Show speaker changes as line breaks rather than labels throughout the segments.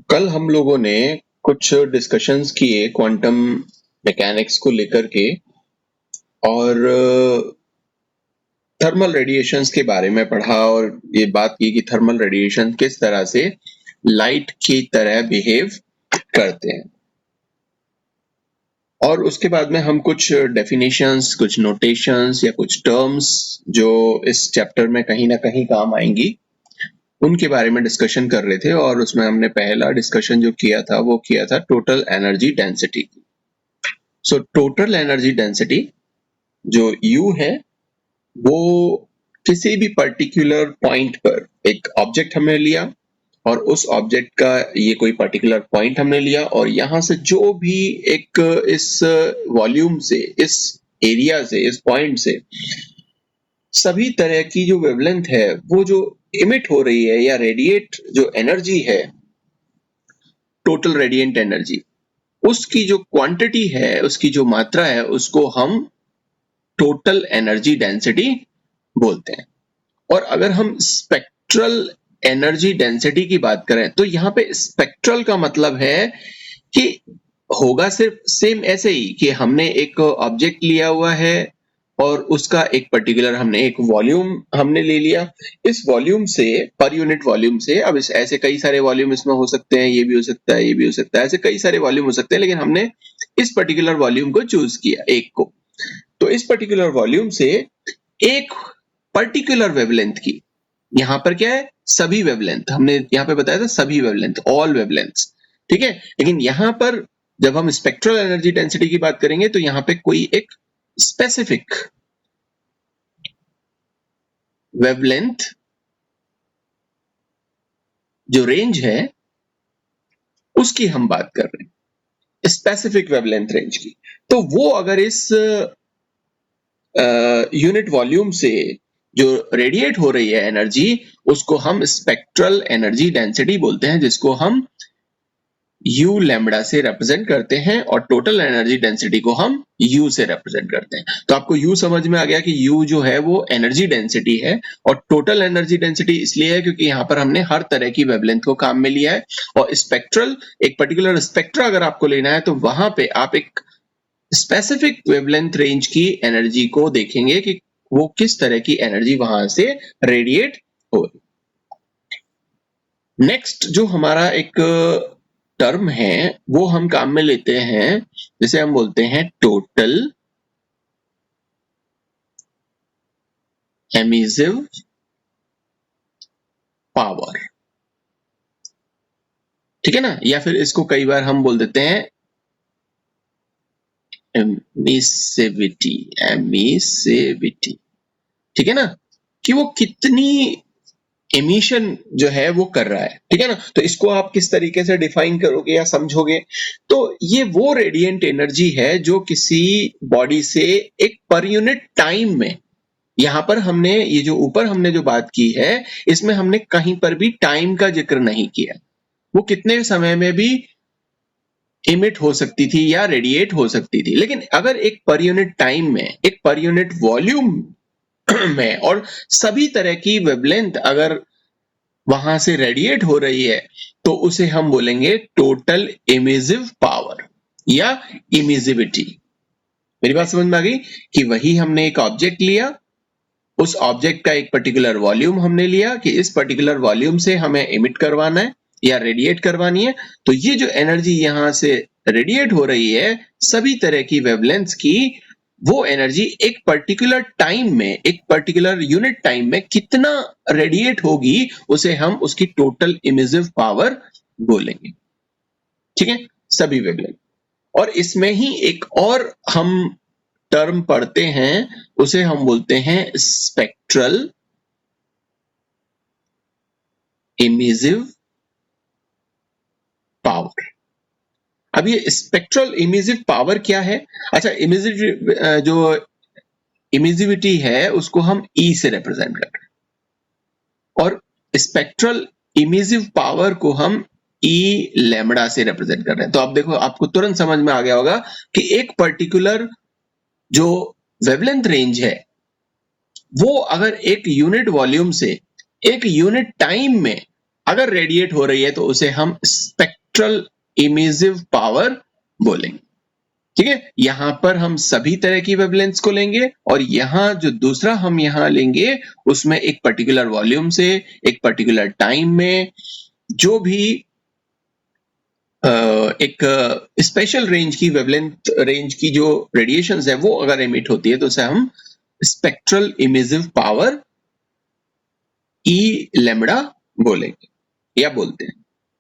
कल हम लोगों ने कुछ डिस्कशंस किए क्वांटम मैकेनिक्स को लेकर के और थर्मल रेडिएशंस के बारे में पढ़ा और ये बात की कि थर्मल रेडिएशन किस तरह से लाइट की तरह बिहेव करते हैं। और उसके बाद में हम कुछ डेफिनेशंस, कुछ नोटेशंस या कुछ टर्म्स जो इस चैप्टर में कहीं ना कहीं काम आएंगी उनके बारे में डिस्कशन कर रहे थे। और उसमें हमने पहला डिस्कशन जो किया था वो किया था total energy density. So total energy density जो U है वो किसी भी पर्टिकुलर पॉइंट पर एक ऑब्जेक्ट हमने लिया और उस ऑब्जेक्ट का ये कोई पर्टिकुलर पॉइंट हमने लिया और यहाँ से जो भी एक इस वॉल्यूम से, इस एरिया से, इस पॉइंट से सभी तरह की जो वेवलेंथ है वो जो इमिट हो रही है या रेडिएट जो एनर्जी है, टोटल रेडिएंट एनर्जी, उसकी जो क्वांटिटी है, उसकी जो मात्रा है, उसको हम टोटल एनर्जी डेंसिटी बोलते हैं। और अगर हम स्पेक्ट्रल एनर्जी डेंसिटी की बात करें तो यहाँ पे स्पेक्ट्रल का मतलब है कि होगा सिर्फ सेम ऐसे ही कि हमने एक ऑब्जेक्ट लिया हुआ है और उसका एक पर्टिकुलर हमने एक वॉल्यूम हमने ले लिया। इस वॉल्यूम से, पर यूनिट वॉल्यूम से, अब इस ऐसे कई सारे वॉल्यूम इसमें हो सकते हैं, ये भी हो सकता है, ये भी हो सकता है, ऐसे कई सारे वॉल्यूम हो सकते हैं, लेकिन हमने इस पर्टिकुलर वॉल्यूम को चूज किया, एक को। तो इस पर्टिकुलर वॉल्यूम से एक पर्टिकुलर वेवलेंथ की, यहाँ पर क्या है, सभी वेवलेंथ, हमने यहाँ पे बताया था सभी वेवलेंथ, ऑल वेवलेंथ्स, ठीक है। लेकिन यहाँ पर जब हम स्पेक्ट्रल एनर्जी डेंसिटी की बात करेंगे तो यहाँ पे कोई एक स्पेसिफिक वेवलेंथ जो रेंज है उसकी हम बात कर रहे हैं, स्पेसिफिक वेवलेंथ रेंज की। तो वो अगर इस यूनिट वॉल्यूम से जो रेडिएट हो रही है एनर्जी, उसको हम स्पेक्ट्रल एनर्जी डेंसिटी बोलते हैं, जिसको हम U लैम्बडा से रिप्रेजेंट करते हैं और टोटल एनर्जी डेंसिटी को हम U से रिप्रेजेंट करते हैं। तो आपको U समझ में आ गया कि U जो है वो एनर्जी डेंसिटी है और टोटल एनर्जी डेंसिटी इसलिए है क्योंकि यहाँ पर हमने हर तरह की वेवलेंथ को काम में लिया है। और स्पेक्ट्रल, एक पर्टिकुलर स्पेक्ट्रा अगर आपको लेना है तो वहां पे आप एक स्पेसिफिक वेवलेंथ रेंज की एनर्जी को देखेंगे कि वो किस तरह की एनर्जी वहां से रेडिएट हो रही। नेक्स्ट जो हमारा एक टर्म है वो हम काम में लेते हैं, जिसे हम बोलते हैं टोटल एमिसिव पावर, ठीक है ना। या फिर इसको कई बार हम बोल देते हैं एमिसिविटी, एमिसिविटी, ठीक है ना, कि वो कितनी एमिशन जो है वो कर रहा है, ठीक है ना। तो इसको आप किस तरीके से डिफाइन करोगे या समझोगे, तो ये वो रेडिएंट एनर्जी है जो किसी बॉडी से एक पर यूनिट टाइम में, यहां पर हमने ये जो ऊपर हमने जो बात की है इसमें हमने कहीं पर भी टाइम का जिक्र नहीं किया, वो कितने समय में भी इमिट हो सकती थी या रेडिएट हो सकती थी। लेकिन अगर एक पर यूनिट टाइम में, एक पर यूनिट वॉल्यूम में और सभी तरह की वेवलेंथ अगर वहां से रेडिएट हो रही है तो उसे हम बोलेंगे टोटल इमिसिव पावर या इमिसिविटी। मेरी बात समझ में आ गई कि वही हमने एक ऑब्जेक्ट लिया, उस ऑब्जेक्ट का एक पर्टिकुलर वॉल्यूम हमने लिया कि इस पर्टिकुलर वॉल्यूम से हमें इमिट करवाना है या रेडिएट करवानी है। तो ये जो एनर्जी यहां से रेडिएट हो रही है सभी तरह की वेवलेंथ्स की, वो एनर्जी एक पर्टिकुलर टाइम में, एक पर्टिकुलर यूनिट टाइम में कितना रेडिएट होगी उसे हम उसकी टोटल इमिसिव पावर बोलेंगे, ठीक है, सभी वेवलेंथ। और इसमें ही एक और हम टर्म पढ़ते हैं, उसे हम बोलते हैं स्पेक्ट्रल इमिसिव पावर। अब ये स्पेक्ट्रल इमिसिव पावर क्या है? अच्छा, इमिसिव जो इमिसिविटी है उसको हम E से रिप्रेजेंट कर रहे हैं और स्पेक्ट्रल इमिसिव पावर को हम E लैम्बडा से रिप्रेजेंट कर रहे हैं। तो आप देखो, आपको तुरंत समझ में आ गया होगा कि एक पर्टिकुलर जो वेवलेंथ रेंज है वो अगर एक यूनिट वॉल्यूम से एक यूनिट टाइम में अगर रेडिएट हो रही है तो उसे हम स्पेक्ट्रल इमिसिव पावर बोलेंगे। ठीक है, यहां पर हम सभी तरह की वेवलेंथ्स को लेंगे और यहां जो दूसरा हम यहां लेंगे उसमें एक पर्टिकुलर वॉल्यूम से एक पर्टिकुलर टाइम में जो भी एक स्पेशल रेंज की वेवलेंथ रेंज की जो रेडिएशंस है वो अगर एमिट होती है तो उसे हम स्पेक्ट्रल इमिसिव पावर ई लैम्बडा बोलेंगे या बोलते हैं।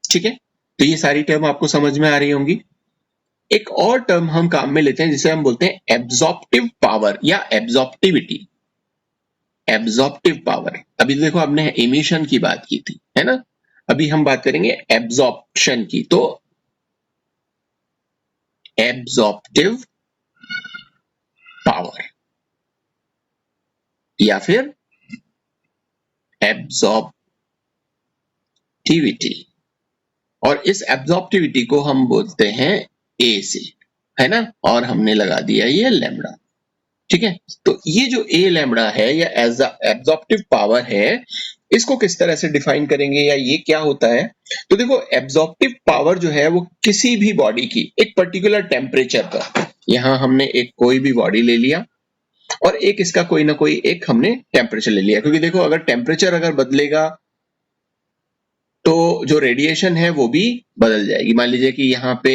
ठीक है, तो ये सारी टर्म आपको समझ में आ रही होंगी। एक और टर्म हम काम में लेते हैं जिसे हम बोलते हैं एब्जॉर्प्टिव पावर या एब्जॉर्प्टिविटी। एब्जॉर्प्टिव पावर, अभी देखो आपने एमिशन की बात की थी, है ना, अभी हम बात करेंगे एब्जॉर्प्शन की। तो एब्जॉर्प्टिव पावर या फिर एब्जॉर्प्टिविटी, और इस एब्जॉर्प्टिविटी को हम बोलते हैं ए से, है ना, और हमने लगा दिया ये लैम्बडा। ठीक है, तो ये जो ए लैम्बडा है या एब्जॉर्प्टिव पावर है, इसको किस तरह से डिफाइन करेंगे या ये क्या होता है। तो देखो एब्जॉर्प्टिव पावर जो है वो किसी भी बॉडी की एक पर्टिकुलर टेम्परेचर पर, यहां हमने एक कोई भी बॉडी ले लिया और एक इसका कोई ना कोई एक हमने टेम्परेचर ले लिया, क्योंकि देखो अगर टेम्परेचर अगर बदलेगा तो जो रेडिएशन है वो भी बदल जाएगी। मान लीजिए कि यहाँ पे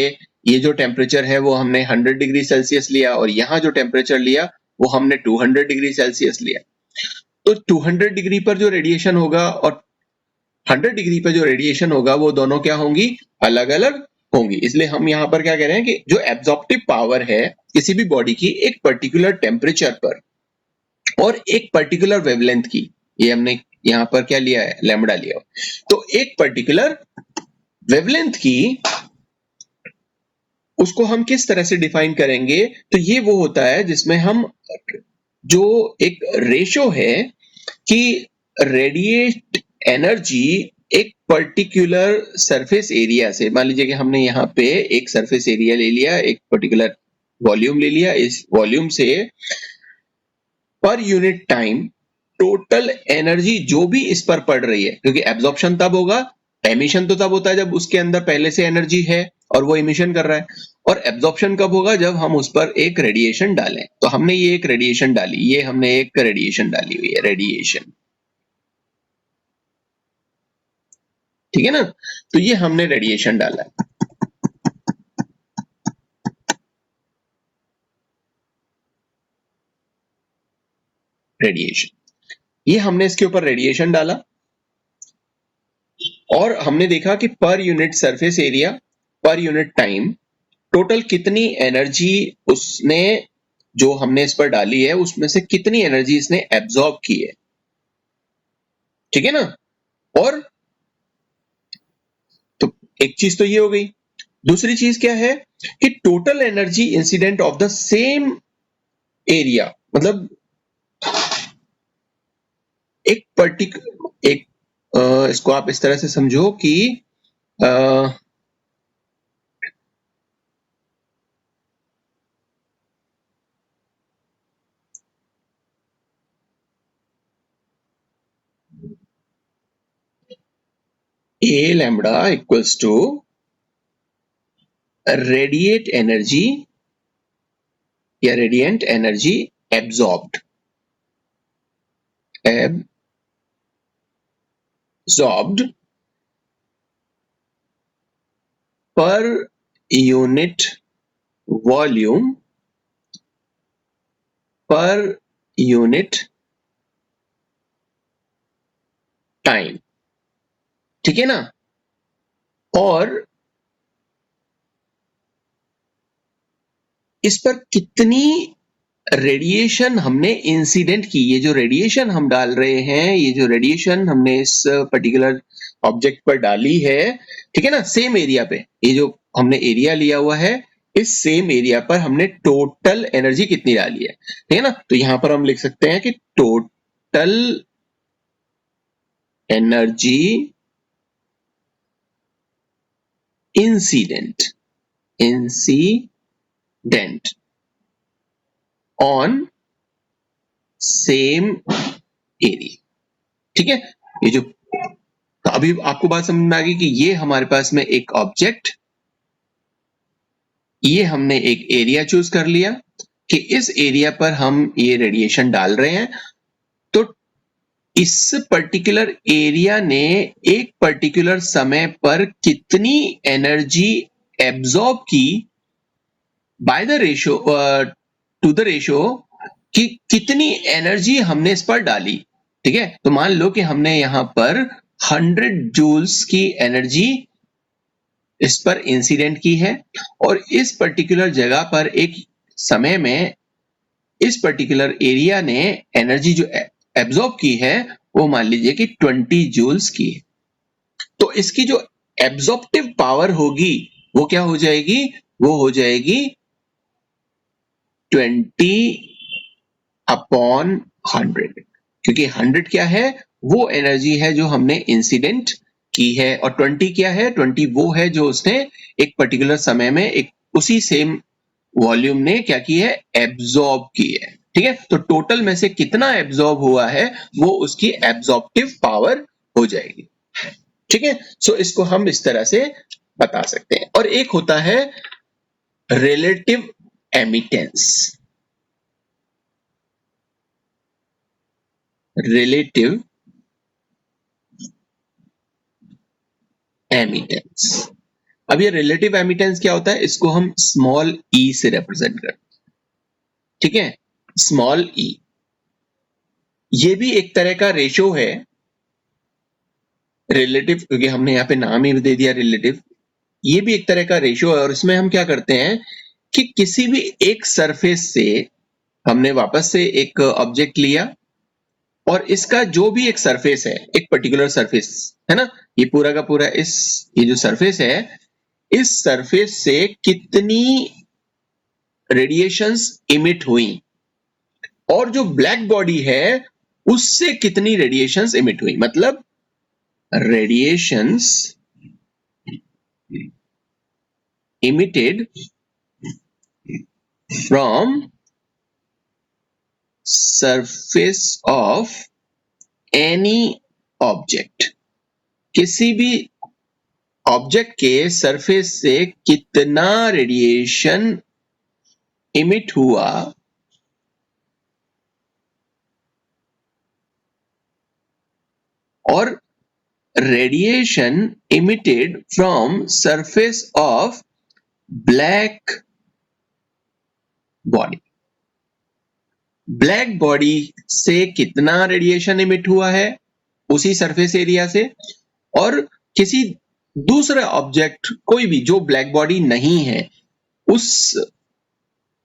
ये जो टेम्परेचर है वो हमने 100 डिग्री सेल्सियस लिया और यहाँ जो टेम्परेचर लिया वो हमने 200 डिग्री सेल्सियस लिया, तो 200 डिग्री पर जो रेडिएशन होगा और 100 डिग्री पर जो रेडिएशन होगा वो दोनों क्या होंगी, अलग अलग होंगी। इसलिए हम यहाँ पर क्या कह रहे हैं कि जो एब्जॉर्प्टिव पावर है किसी भी बॉडी की एक पर्टिकुलर टेम्परेचर पर और एक पर्टिकुलर वेवलेंथ की, ये हमने यहाँ पर क्या लिया है, लैम्बडा लिया, तो एक पर्टिकुलर वेवलेंथ की उसको हम किस तरह से डिफाइन करेंगे। तो ये वो होता है जिसमें हम जो एक रेशो है कि रेडिएट एनर्जी एक पर्टिकुलर सरफेस एरिया से, मान लीजिए कि हमने यहाँ पे एक सरफेस एरिया ले लिया, एक पर्टिकुलर वॉल्यूम ले लिया, इस वॉल्यूम से per unit time total energy जो भी इस पर पड़ रही है, क्योंकि एब्जॉर्प्शन तब होगा, एमिशन तो तब होता है जब उसके अंदर पहले से एनर्जी है और वो एमिशन कर रहा है, और एब्जॉर्प्शन कब होगा, जब हम उस पर एक रेडिएशन डालें। तो हमने ये एक रेडिएशन डाली, ये हमने एक रेडिएशन डाली हुई है, रेडिएशन, ठीक है ना, तो ये हमने रेडिएशन डाला है। रेडिएशन, ये हमने इसके ऊपर रेडिएशन डाला और हमने देखा कि per unit surface area per unit time total कितनी एनर्जी उसने, जो हमने इस पर डाली है उसमें से कितनी एनर्जी इसने एब्जॉर्ब की है, ठीक है ना। और तो एक चीज तो ये हो गई, दूसरी चीज क्या है कि total energy incident of the same area, मतलब एक पर्टिकुलर एक इसको आप इस तरह से समझो कि A lambda equals to radiate energy या radiant energy absorbed per unit volume per unit time, ठीक है ना। और इस पर कितनी रेडिएशन हमने इंसिडेंट की, ये जो रेडिएशन हम डाल रहे हैं, ये जो रेडिएशन हमने इस पर्टिकुलर ऑब्जेक्ट पर डाली है, ठीक है ना, सेम एरिया पे, ये जो हमने एरिया लिया हुआ है इस सेम एरिया पर हमने टोटल एनर्जी कितनी डाली है, ठीक है ना। तो यहां पर हम लिख सकते हैं कि total energy incident on same area, ठीक है। ये जो, तो अभी आपको बात समझ में आ गई कि ये हमारे पास में एक ऑब्जेक्ट ये हमने एक एरिया चूज कर लिया कि इस एरिया पर हम ये रेडिएशन डाल रहे हैं, तो इस पर्टिकुलर एरिया ने एक पर्टिकुलर समय पर कितनी एनर्जी एब्जॉर्ब की by the ratio two the ratio कि कितनी एनर्जी हमने इस पर डाली। ठीक है, तो मान लो कि हमने यहां पर 100 जूल्स की एनर्जी इस पर इंसिडेंट की है और इस पर्टिकुलर जगह पर एक समय में इस पर्टिकुलर एरिया ने एनर्जी जो एब्जॉर्ब की है वो मान लीजिए कि 20 जूल्स की है। तो इसकी जो एब्जॉर्प्टिव पावर होगी वो क्या हो जाएगी, वो हो जाएगी 20/100, क्योंकि 100 क्या है, वो एनर्जी है जो हमने इंसिडेंट की है और 20 क्या है, 20 वो है जो उसने एक पर्टिकुलर समय में एक उसी सेम वॉल्यूम ने क्या की है, एब्जॉर्ब की है। ठीक है, तो टोटल में से कितना एब्जॉर्ब हुआ है वो उसकी एब्जॉर्प्टिव पावर हो जाएगी। ठीक है, सो इसको हम इस तरह से बता सकते हैं। और एक होता है रिलेटिव एमिटेंस। रिलेटिव एमिटेंस, अब ये रिलेटिव एमिटेंस क्या होता है, इसको हम स्मॉल ई से रिप्रेजेंट करते हैं। ठीक है, स्मॉल ई ये भी एक तरह का रेशो है रिलेटिव, क्योंकि हमने यहाँ पे नाम ही दे दिया रिलेटिव। ये भी एक तरह का रेशो है और इसमें हम क्या करते हैं कि किसी भी एक सरफेस से हमने वापस से एक ऑब्जेक्ट लिया और इसका जो भी एक सरफेस है, एक पर्टिकुलर सरफेस है ना, ये पूरा का पूरा ये जो सरफेस है, इस सरफेस से कितनी रेडिएशंस इमिट हुई और जो ब्लैक बॉडी है उससे कितनी रेडिएशंस इमिट हुई, मतलब radiations emitted from surface of any object, किसी भी ऑब्जेक्ट के सरफेस से कितना रेडिएशन इमिट हुआ और radiation emitted from surface of black body, black body से कितना रेडिएशन इमिट हुआ है उसी सरफेस एरिया से, और किसी दूसरे ऑब्जेक्ट कोई भी जो ब्लैक बॉडी नहीं है उस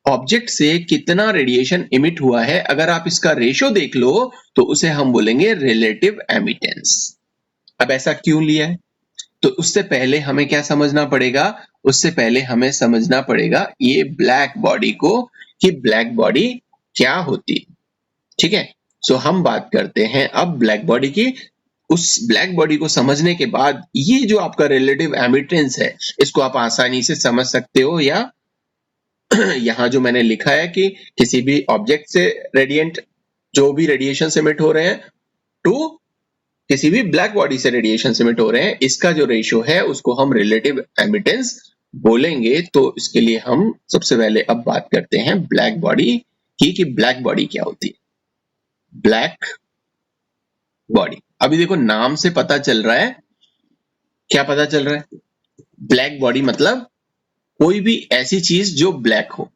ऑब्जेक्ट से कितना रेडिएशन इमिट हुआ है। अगर आप इसका रेशो देख लो तो उसे हम बोलेंगे रिलेटिव एमिटेंस। अब ऐसा क्यों लिया है, तो उससे पहले हमें क्या समझना पड़ेगा, उससे पहले हमें समझना पड़ेगा ये ब्लैक बॉडी को कि ब्लैक बॉडी क्या होती है। ठीक है, सो हम बात करते हैं अब ब्लैक बॉडी की। उस ब्लैक बॉडी को समझने के बाद ये जो आपका रिलेटिव एमिटेंस है इसको आप आसानी से समझ सकते हो, या यहां जो मैंने लिखा है कि किसी भी ऑब्जेक्ट से रेडिएंट जो भी रेडिएशन इमिट हो रहे हैं टू किसी भी ब्लैक बॉडी से रेडिएशन इमिट हो रहे हैं, इसका जो रेशियो है उसको हम रिलेटिव एमिटेंस बोलेंगे। तो इसके लिए हम सबसे पहले अब बात करते हैं ब्लैक बॉडी की कि ब्लैक बॉडी क्या होती है। ब्लैक बॉडी, अभी देखो नाम से पता चल रहा है, क्या पता चल रहा है, ब्लैक बॉडी मतलब कोई भी ऐसी चीज जो ब्लैक हो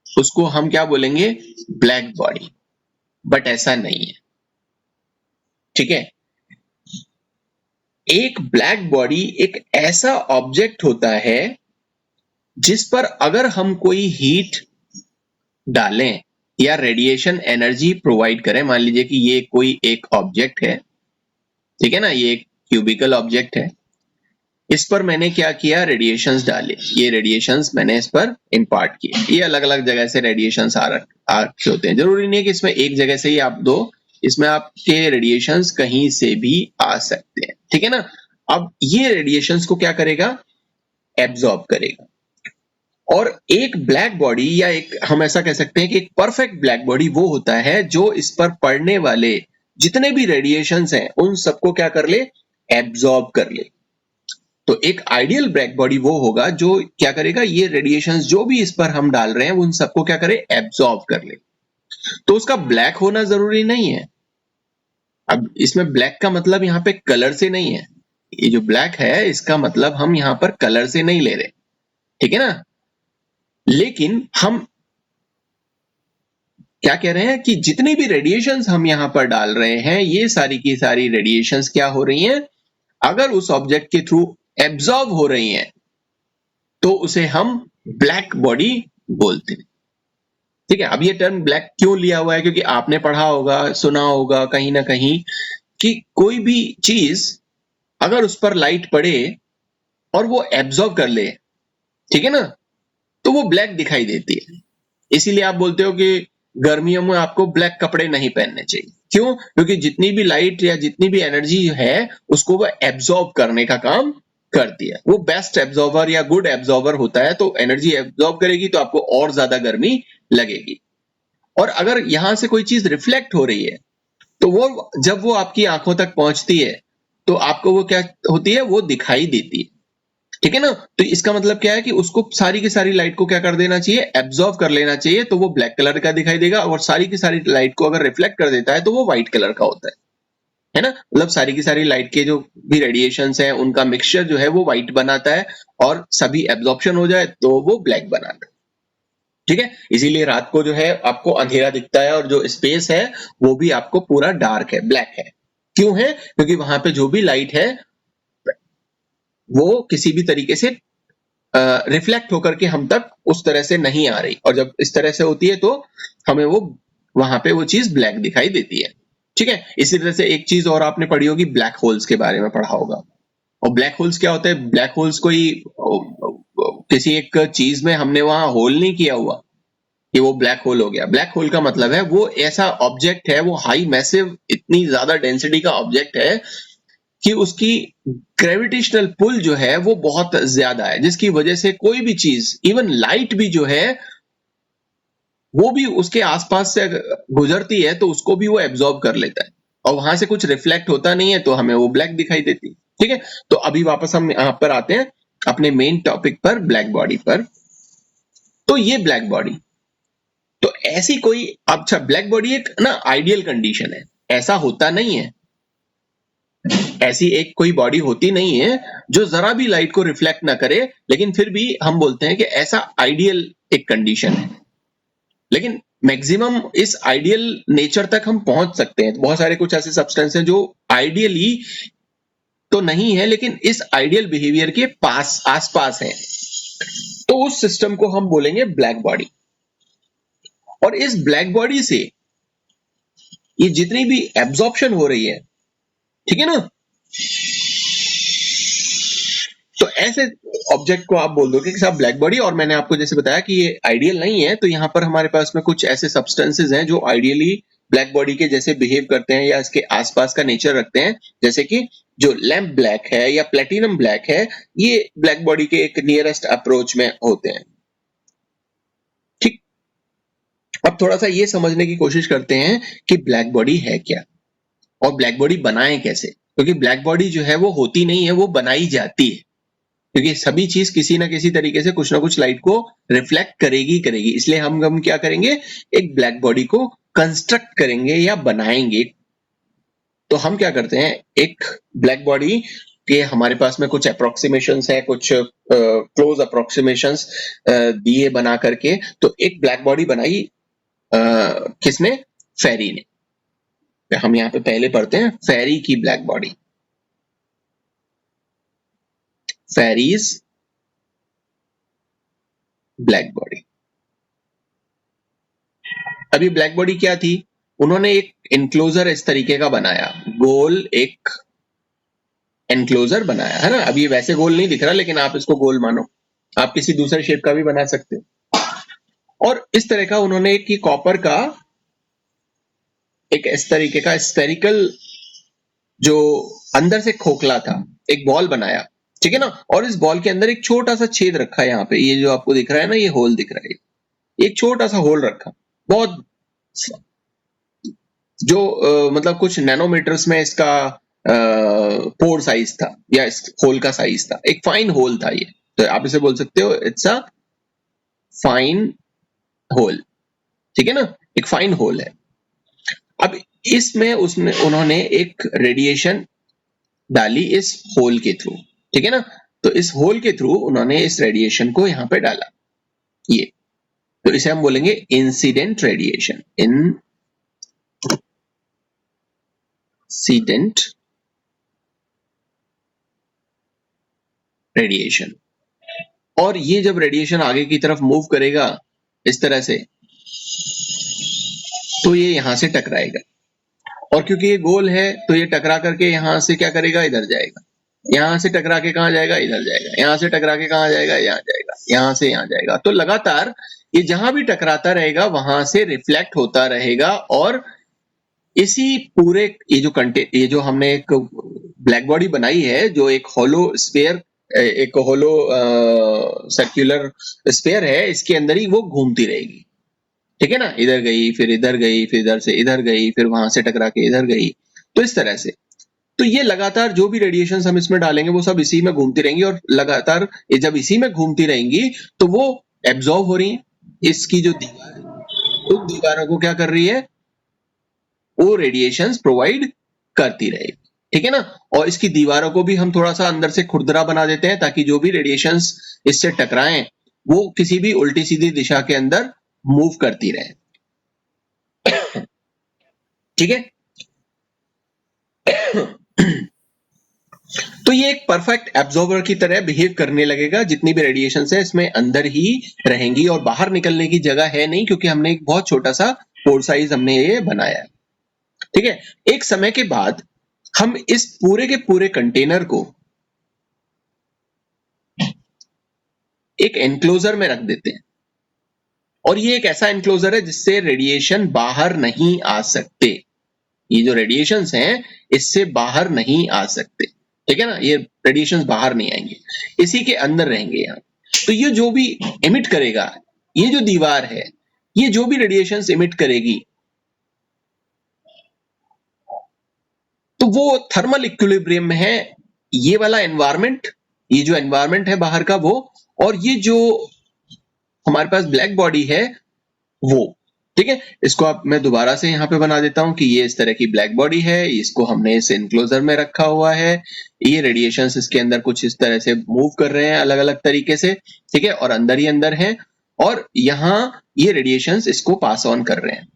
उसको हम क्या बोलेंगे, ब्लैक बॉडी। बट ऐसा नहीं है। ठीक है, एक ब्लैक बॉडी एक ऐसा ऑब्जेक्ट होता है जिस पर अगर हम कोई हीट डालें या रेडिएशन एनर्जी प्रोवाइड करें, मान लीजिए कि ये कोई एक ऑब्जेक्ट है, ठीक है ना, ये एक क्यूबिकल ऑब्जेक्ट है, इस पर मैंने क्या किया, रेडिएशंस डाले, ये रेडिएशंस मैंने इस पर इंपार्ट किए। ये अलग अलग जगह से रेडिएशंस आ रखे होते हैं, जरूरी नहीं है कि इसमें एक जगह से ही आप दो, इसमें आपके रेडिएशंस कहीं से भी आ सकते हैं। ठीक है ना, अब ये रेडिएशंस को क्या करेगा, एब्जॉर्ब करेगा। और एक ब्लैक बॉडी या एक हम ऐसा कह सकते हैं कि एक परफेक्ट ब्लैक बॉडी वो होता है जो इस पर पड़ने वाले जितने भी रेडिएशंस हैं उन सबको क्या कर ले, एब्जॉर्ब कर ले। तो एक आइडियल ब्लैक बॉडी वो होगा जो क्या करेगा, ये रेडिएशंस जो भी इस पर हम डाल रहे हैं उन सबको क्या करे, एब्जॉर्ब कर ले। तो उसका ब्लैक होना जरूरी नहीं है। अब इसमें ब्लैक का मतलब यहाँ पे कलर से नहीं है, ये जो ब्लैक है इसका मतलब हम यहाँ पर कलर से नहीं ले रहे, ठीक है ना। लेकिन हम क्या कह रहे हैं कि जितनी भी रेडिएशंस हम यहाँ पर डाल रहे हैं, ये सारी की सारी रेडिएशंस क्या हो रही हैं, अगर उस ऑब्जेक्ट के थ्रू एब्जॉर्ब हो रही हैं तो उसे हम ब्लैक बॉडी बोलते हैं, ठीक है। अब ये टर्म ब्लैक क्यों लिया हुआ है, क्योंकि आपने पढ़ा होगा, सुना होगा कहीं ना कहीं कि कोई भी चीज अगर उस पर लाइट पड़े और वो एब्जॉर्ब कर ले, ठीक है ना, तो वो ब्लैक दिखाई देती है। इसीलिए आप बोलते हो कि गर्मियों में आपको ब्लैक कपड़े नहीं पहनने चाहिए। क्यों? क्योंकि जितनी भी लाइट या जितनी भी एनर्जी है उसको वो एब्जॉर्ब करने का काम करती है। वो बेस्ट एब्जॉर्बर या गुड एब्जॉर्बर होता है, तो एनर्जी एब्जॉर्ब करेगी तो आपको और ज्यादा गर्मी लगेगी। और अगर यहां से कोई चीज रिफ्लेक्ट हो रही है तो वो जब वो आपकी आंखों तक पहुंचती है तो आपको वो क्या होती है, वो दिखाई देती है, ठीक है ना। तो इसका मतलब क्या है कि उसको सारी की सारी लाइट को क्या कर देना चाहिए, एब्जॉर्ब कर लेना चाहिए, तो वो ब्लैक कलर का दिखाई देगा। और सारी की सारी लाइट को अगर रिफ्लेक्ट कर देता है तो वो व्हाइट कलर का होता है ना। मतलब सारी की सारी लाइट के जो भी रेडिएशंस है उनका मिक्सचर जो है वो व्हाइट बनाता है, और सभी एब्जॉर्प्शन हो जाए तो वो ब्लैक बनाता है, ठीक है। इसीलिए रात को जो है आपको अंधेरा दिखता है और जो स्पेस है वो भी आपको पूरा डार्क है, ब्लैक है। क्यों है? क्योंकि वहां पे जो भी लाइट है वो किसी भी तरीके से रिफ्लेक्ट होकर के हम तक उस तरह से नहीं आ रही, और जब इस तरह से होती है तो हमें वो वहां पे वो चीज ब्लैक दिखाई देती है, ठीक है। इसी तरह से एक चीज और आपने पढ़ी होगी, ब्लैक होल्स के बारे में पढ़ा होगा। और ब्लैक होल्स क्या होते हैं? ब्लैक होल्स कोई किसी एक चीज में हमने वहां होल नहीं किया हुआ कि वो ब्लैक होल हो गया। ब्लैक होल का मतलब है वो ऐसा ऑब्जेक्ट है, वो हाई मैसिव, इतनी ज्यादा डेंसिटी का ऑब्जेक्ट है कि उसकी ग्रेविटेशनल पुल जो है वो बहुत ज्यादा है, जिसकी वजह से कोई भी चीज, इवन लाइट भी जो है वो भी उसके आसपास से गुजरती है तो उसको भी वो एब्जॉर्ब कर लेता है, और वहां से कुछ रिफ्लेक्ट होता नहीं है तो हमें वो ब्लैक दिखाई देती है, ठीक है। तो अभी वापस हम यहां पर आते हैं अपने मेन टॉपिक पर, ब्लैक बॉडी पर। तो ये ब्लैक बॉडी, तो ऐसी कोई, अच्छा ब्लैक बॉडी एक ना आइडियल कंडीशन है, ऐसा होता नहीं है, ऐसी एक कोई बॉडी होती नहीं है जो जरा भी लाइट को रिफ्लेक्ट ना करे, लेकिन फिर भी हम बोलते हैं कि ऐसा आइडियल एक कंडीशन है। लेकिन मैक्सिमम इस आइडियल नेचर तक हम पहुंच सकते हैं। बहुत सारे कुछ ऐसे सब्सटेंस हैं जो आइडियली तो नहीं है लेकिन इस आइडियल बिहेवियर के पास आसपास है, तो उस सिस्टम को हम बोलेंगे ब्लैक बॉडी। और इस ब्लैक बॉडी से ये जितनी भी एब्जॉर्प्शन हो रही है, ठीक है ना, तो ऐसे ऑब्जेक्ट को आप बोल दोगे कि साहब ब्लैक बॉडी। और मैंने आपको जैसे बताया कि ये आइडियल नहीं है, तो यहाँ पर हमारे पास में कुछ ऐसे सब्सटेंसेस हैं जो आइडियली ब्लैक बॉडी के जैसे बिहेव करते हैं या इसके आसपास का नेचर रखते हैं। जैसे कि जो लैम्प ब्लैक है या प्लेटिनम ब्लैक है, ये ब्लैक बॉडी के एक नियरेस्ट अप्रोच में होते हैं, ठीक। अब थोड़ा सा ये समझने की कोशिश करते हैं कि ब्लैक बॉडी है क्या और ब्लैक बॉडी बनाए कैसे। क्योंकि ब्लैक बॉडी जो है वो होती नहीं है, वो बनाई जाती है, क्योंकि सभी चीज किसी ना किसी तरीके से कुछ ना कुछ लाइट को रिफ्लेक्ट करेगी करेगी। इसलिए हम क्या करेंगे, एक ब्लैक बॉडी को कंस्ट्रक्ट करेंगे या बनाएंगे। तो हम क्या करते हैं, एक ब्लैक बॉडी के हमारे पास में कुछ अप्रोक्सीमेशंस है, कुछ क्लोज अप्रोक्सीमेशंस दिए बना करके। तो एक ब्लैक बॉडी बनाई किसने? फेरी ने। हम यहाँ पे पहले पढ़ते हैं फेरी की black body, Ferry's black body. अभी ब्लैक बॉडी क्या थी, उन्होंने एक एनक्लोजर इस तरीके का बनाया, गोल एक एनक्लोजर बनाया है ना। अब ये वैसे गोल नहीं दिख रहा लेकिन आप इसको गोल मानो, आप किसी दूसरे शेप का भी बना सकते हो। और इस तरह का उन्होंने एक कॉपर का एक इस तरीके का स्फेरिकल जो अंदर से खोखला था एक बॉल बनाया, ठीक है ना। और इस बॉल के अंदर एक छोटा सा छेद रखा है, यहाँ पे ये जो आपको दिख रहा है ना, ये होल दिख रहा है, एक छोटा सा होल रखा, बहुत जो मतलब कुछ नैनोमीटर्स में इसका पोर साइज था या इस होल का साइज था, एक फाइन होल था ये, तो आप इसे बोल सकते हो इट्स अ फाइन होल, ठीक है ना, एक फाइन होल है। अब इसमें उसने उन्होंने एक रेडिएशन डाली इस होल के थ्रू, ठीक है ना, तो इस होल के थ्रू उन्होंने इस रेडिएशन को यहां पे डाला, ये, तो इसे हम बोलेंगे इंसिडेंट रेडिएशन, इंसिडेंट रेडिएशन। और ये जब रेडिएशन आगे की तरफ मूव करेगा इस तरह से, तो ये यहां से टकराएगा, और क्योंकि ये गोल है तो ये टकरा करके यहां से क्या करेगा, इधर जाएगा, यहां से टकरा के कहां जाएगा, इधर जाएगा, यहां से टकरा के कहां जाएगा, यहाँ जाएगा, यहां से यहां जाएगा, तो लगातार ये जहां भी टकराता रहेगा वहां से रिफ्लेक्ट होता रहेगा, और इसी पूरे ये जो हमने एक ब्लैक बॉडी बनाई है, जो एक होलो स्फीयर, एक होलो सर्कुलर स्फीयर है, इसके अंदर ही वो घूमती रहेगी, ठीक है ना, इधर गई, फिर इधर गई, फिर इधर से इधर गई, फिर वहां से टकरा के इधर गई, तो इस तरह से। तो ये लगातार जो भी रेडिएशंस हम इसमें डालेंगे वो सब इसी में घूमती रहेंगी, और लगातार ये जब इसी में घूमती रहेंगी तो वो एब्जॉर्ब हो रही है, इसकी जो दीवार है उन दीवारों को क्या कर रही है, वो रेडिएशंस प्रोवाइड करती रहेगी, ठीक है ना, और इसकी दीवारों को भी हम थोड़ा सा अंदर से खुरदरा बना देते हैं, ताकि जो भी रेडिएशंस इससे टकराएं वो किसी भी उल्टी सीधी दिशा के अंदर मूव करती रहे, ठीक है। तो ये एक परफेक्ट एब्जॉर्बर की तरह बिहेव करने लगेगा, जितनी भी रेडिएशन है इसमें अंदर ही रहेंगी, और बाहर निकलने की जगह है नहीं, क्योंकि हमने एक बहुत छोटा सा पोर साइज हमने ये बनाया है, ठीक है। एक समय के बाद हम इस पूरे के पूरे कंटेनर को एक एनक्लोजर में रख देते हैं, और ये एक ऐसा एनक्लोजर है जिससे रेडिएशन बाहर नहीं आ सकते, ये जो रेडिएशंस हैं इससे बाहर नहीं आ सकते, ठीक है ना, ये रेडिएशंस बाहर नहीं आएंगे, इसी के अंदर रहेंगे यहाँ। तो ये जो भी एमिट करेगा, ये जो दीवार है, ये जो भी रेडिएशंस एमिट करेगी, तो वो थर्मल इक्विलिब्रियम में है, ये वाला एनवायरमेंट, ये जो एनवायरमेंट है बाहर का वो, और ये जो हमारे पास ब्लैक बॉडी है वो, ठीक है। इसको आप मैं दोबारा से यहाँ पे बना देता हूं कि ये इस तरह की ब्लैक बॉडी है, इसको हमने इस एनक्लोजर में रखा हुआ है, ये रेडिएशंस इसके अंदर कुछ इस तरह से मूव कर रहे हैं अलग अलग तरीके से, ठीक है, और अंदर ही अंदर है, और यहाँ ये रेडिएशंस इसको पास ऑन कर रहे हैं।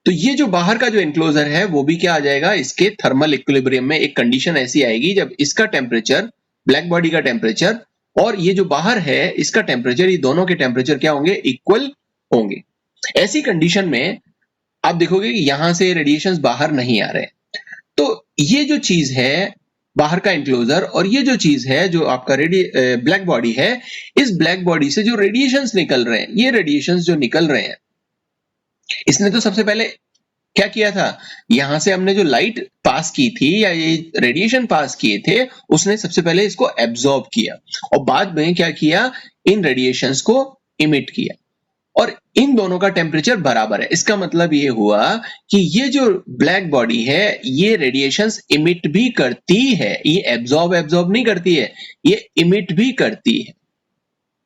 तो ये जो बाहर का जो एनक्लोजर है वो भी क्या आ जाएगा, इसके थर्मल इक्विलिब्रियम में एक कंडीशन ऐसी आएगी जब इसका टेम्परेचर, ब्लैक बॉडी का टेम्परेचर और ये जो बाहर है इसका टेम्परेचर, ये दोनों के टेम्परेचर क्या होंगे, इक्वल होंगे। ऐसी कंडीशन में आप देखोगे कि यहां से रेडिएशंस बाहर नहीं आ रहे, तो ये जो चीज है बाहर का एनक्लोजर, और ये जो चीज है जो आपका ब्लैक बॉडी है, इस ब्लैक बॉडी से जो रेडिएशंस निकल रहे हैं, ये रेडिएशंस जो निकल रहे हैं, इसने तो सबसे पहले क्या किया था, यहां से हमने जो लाइट पास की थी या ये रेडिएशन पास किए थे, उसने सबसे पहले इसको एब्जॉर्ब किया, और बाद में क्या किया, इन रेडिएशंस को इमिट किया, और इन दोनों का टेम्परेचर बराबर है। इसका मतलब ये हुआ कि ये जो ब्लैक बॉडी है ये रेडिएशंस इमिट भी करती है, ये एब्जॉर्ब नहीं करती है, ये इमिट भी करती है,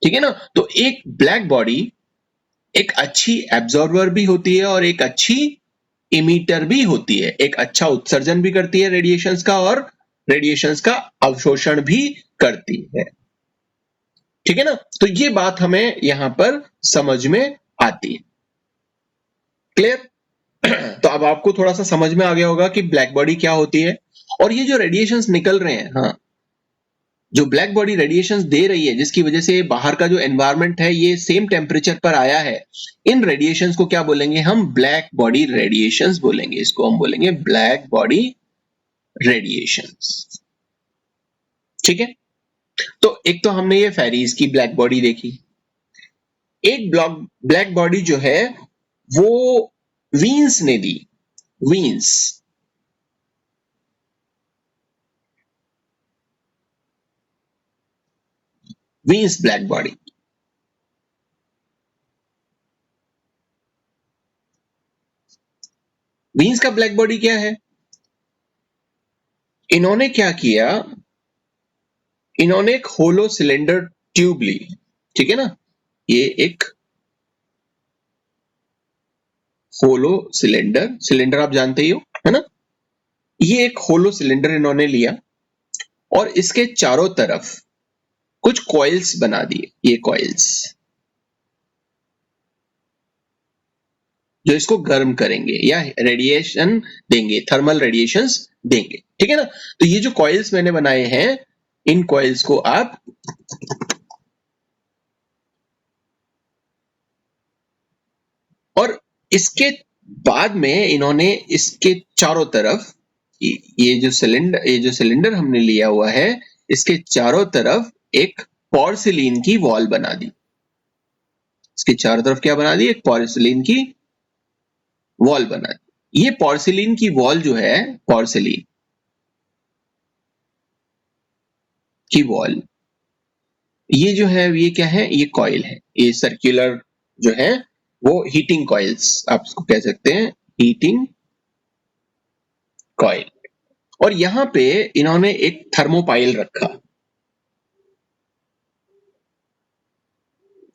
ठीक है ना। तो एक ब्लैक बॉडी एक अच्छी एब्जॉर्बर भी होती है और एक अच्छी इमीटर भी होती है, एक अच्छा उत्सर्जन भी करती है रेडिएशंस का, और रेडिएशंस का अवशोषण भी करती है, ठीक है ना। तो ये बात हमें यहां पर समझ में आती है, क्लियर। तो अब आपको थोड़ा सा समझ में आ गया होगा कि ब्लैक बॉडी क्या होती है, और ये जो रेडिएशंस निकल रहे हैं, हाँ, जो ब्लैक बॉडी रेडिएशंस दे रही है जिसकी वजह से बाहर का जो एनवायरनमेंट है ये सेम टेम्परेचर पर आया है, इन रेडिएशंस को क्या बोलेंगे हम, ब्लैक बॉडी रेडिएशंस बोलेंगे, इसको हम बोलेंगे ब्लैक बॉडी रेडिएशंस, ठीक है। तो एक तो हमने ये फेरीज की ब्लैक बॉडी देखी, एक ब्लैक बॉडी जो है वो वीन्स ने दी, वीन्स, वीन्स ब्लैक बॉडी, वीन्स का ब्लैक बॉडी क्या है, इन्होंने क्या किया, इन्होंने एक होलो सिलेंडर ट्यूब ली, ठीक है ना, ये एक होलो सिलेंडर, सिलेंडर आप जानते ही हो, है ना, ये एक होलो सिलेंडर इन्होंने लिया और इसके चारों तरफ कुछ कॉइल्स बना दिए, ये कॉइल्स जो इसको गर्म करेंगे या रेडिएशन देंगे, थर्मल रेडिएशंस देंगे, ठीक है ना। तो ये जो कॉइल्स मैंने बनाए हैं, इन कॉइल्स को आप और इसके बाद में इन्होंने इसके चारों तरफ ये जो सिलेंडर हमने लिया हुआ है, इसके चारों तरफ एक पोर्सिलीन की वॉल बना दी, इसके चारों तरफ क्या बना दी, एक पोर्सिलीन की वॉल बना दी। ये पोर्सिलीन की वॉल जो है, पोर्सिलीन की वॉल, ये जो है ये क्या है, ये कॉइल है, ये सर्कुलर जो है वो हीटिंग कॉइल्स आप इसको कह सकते हैं, हीटिंग कॉइल। और यहां पे इन्होंने एक थर्मोपाइल रखा,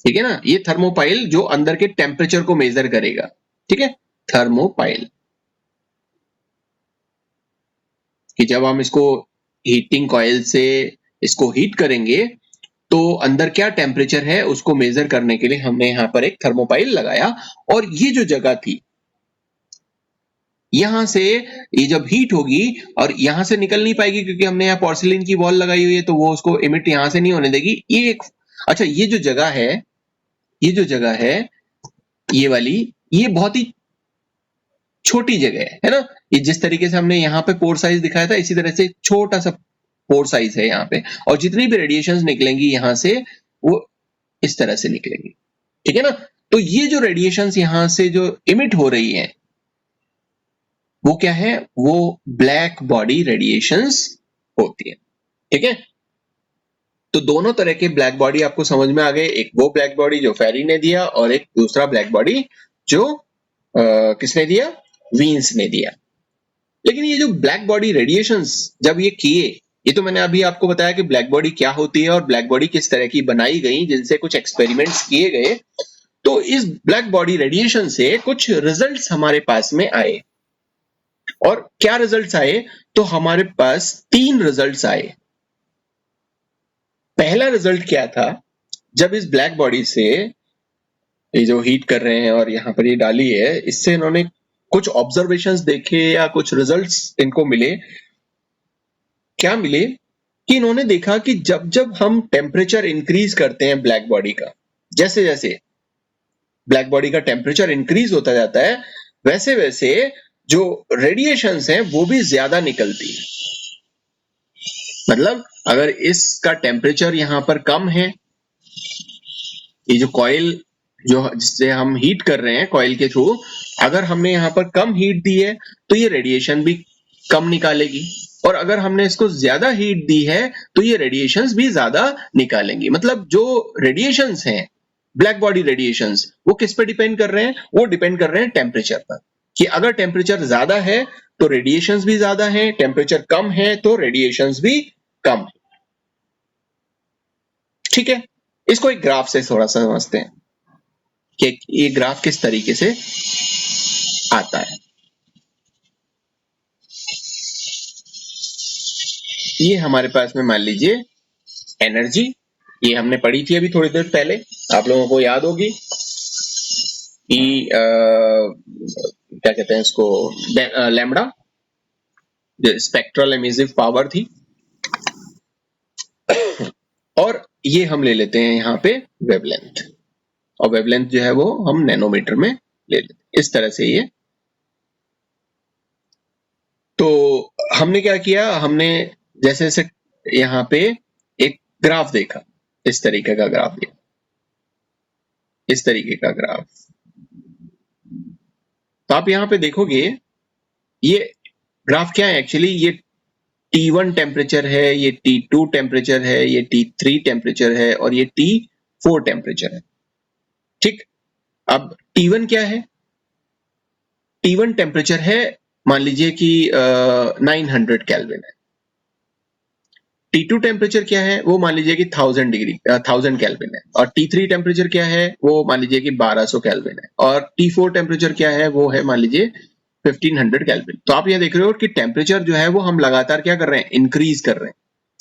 ठीक है ना, ये थर्मोपाइल जो अंदर के टेम्परेचर को मेजर करेगा, ठीक है, थर्मोपाइल, कि जब हम इसको हीटिंग कॉइल से इसको हीट करेंगे तो अंदर क्या टेम्परेचर है उसको मेजर करने के लिए हमने यहाँ पर एक थर्मोपाइल लगाया। और ये जो जगह थी, यहां से ये जब हीट होगी और यहां से निकल नहीं पाएगी क्योंकि हमने यहाँ पोर्सिलीन की वॉल लगाई हुई है, तो वो उसको इमिट यहां से नहीं होने देगी। ये एक अच्छा, ये जो जगह है, ये जो जगह है ये वाली, ये बहुत ही छोटी जगह है ना, ये जिस तरीके से हमने यहाँ पे पोर साइज दिखाया था इसी तरह से छोटा सा पोर साइज है यहाँ पे, और जितनी भी रेडिएशंस निकलेंगी यहाँ से वो इस तरह से निकलेंगी, ठीक है ना। तो ये जो रेडिएशंस यहां से जो इमिट हो रही हैं वो क्या है, वो ब्लैक बॉडी रेडिएशंस होती है, ठीक है। तो दोनों तरह के ब्लैक बॉडी आपको समझ में आ गए, एक वो ब्लैक बॉडी जो फेरी ने दिया और एक दूसरा ब्लैक बॉडी जो किसने दिया, वीन्स ने दिया। लेकिन ये जो ब्लैक बॉडी रेडिएशंस जब ये किए, ये तो मैंने अभी आपको बताया कि ब्लैक बॉडी क्या होती है और ब्लैक बॉडी किस तरह की बनाई गई, जिनसे कुछ एक्सपेरिमेंट्स किए गए। तो इस ब्लैक बॉडी रेडिएशन से कुछ रिजल्ट्स हमारे पास में आए, और क्या रिजल्ट्स आए, तो हमारे पास 3 रिजल्ट्स आए। पहला रिजल्ट क्या था, जब इस ब्लैक बॉडी से ये जो हीट कर रहे हैं और यहाँ पर ये डाली है, इससे इन्होंने कुछ ऑब्जर्वेशंस देखे या कुछ रिजल्ट्स इनको मिले। क्या मिले कि इन्होंने देखा कि जब जब हम टेम्परेचर इंक्रीज करते हैं ब्लैक बॉडी का, जैसे जैसे ब्लैक बॉडी का टेम्परेचर इंक्रीज होता जाता है, वैसे वैसे जो रेडिएशंस हैं वो भी ज्यादा निकलती है। मतलब अगर इसका टेम्परेचर यहाँ पर कम है, ये जो कॉइल जो जिससे हम हीट कर रहे हैं कॉइल के थ्रू, अगर हमने यहाँ पर कम हीट दी है तो ये रेडिएशन भी कम निकालेगी, और अगर हमने इसको ज्यादा हीट दी है तो ये रेडिएशंस भी ज्यादा निकालेंगी। मतलब जो रेडिएशंस हैं, ब्लैक बॉडी रेडिएशंस, वो किस पे डिपेंड कर रहे हैं, वो डिपेंड कर रहे हैं टेम्परेचर पर, कि अगर टेम्परेचर ज्यादा है तो रेडिएशंस भी ज्यादा है, टेम्परेचर कम है तो रेडिएशंस भी कम है, ठीक है। इसको एक ग्राफ से थोड़ा सा समझते हैं कि ये ग्राफ किस तरीके से आता है। ये हमारे पास में मान लीजिए एनर्जी, ये हमने पढ़ी थी अभी थोड़ी देर पहले, आप लोगों को याद होगी कि क्या कहते हैं इसको, लैम्बडा, जो स्पेक्ट्रल एमिसिव पावर थी। और ये हम ले लेते हैं यहाँ पे वेवलेंथ, और वेवलेंथ जो है वो हम नैनोमीटर में ले लेते हैं, इस तरह से ये। तो हमने क्या किया, हमने जैसे जैसे यहाँ पे एक ग्राफ देखा, इस तरीके का ग्राफ देखा, इस तरीके का ग्राफ। तो आप यहाँ पे देखोगे ये ग्राफ क्या है, एक्चुअली ये T1 टेम्परेचर है, ये T2 टेम्परेचर है, ये T3 टेम्परेचर है और ये T4 टेम्परेचर है, ठीक। अब T1 क्या है, T1 टेम्परेचर है, मान लीजिए कि 900 केल्विन है, T2 टेम्परेचर क्या है, वो मान लीजिए कि 1000 केल्विन है, और T3 टेम्परेचर क्या है, वो मान लीजिए कि 1200 केल्विन है, और T4 टेम्परेचर क्या है, वो है मान लीजिए 1500 केल्विन। तो आप ये देख रहे हो कि टेम्परेचर जो है वो हम लगातार क्या कर रहे हैं, इंक्रीज कर रहे हैं।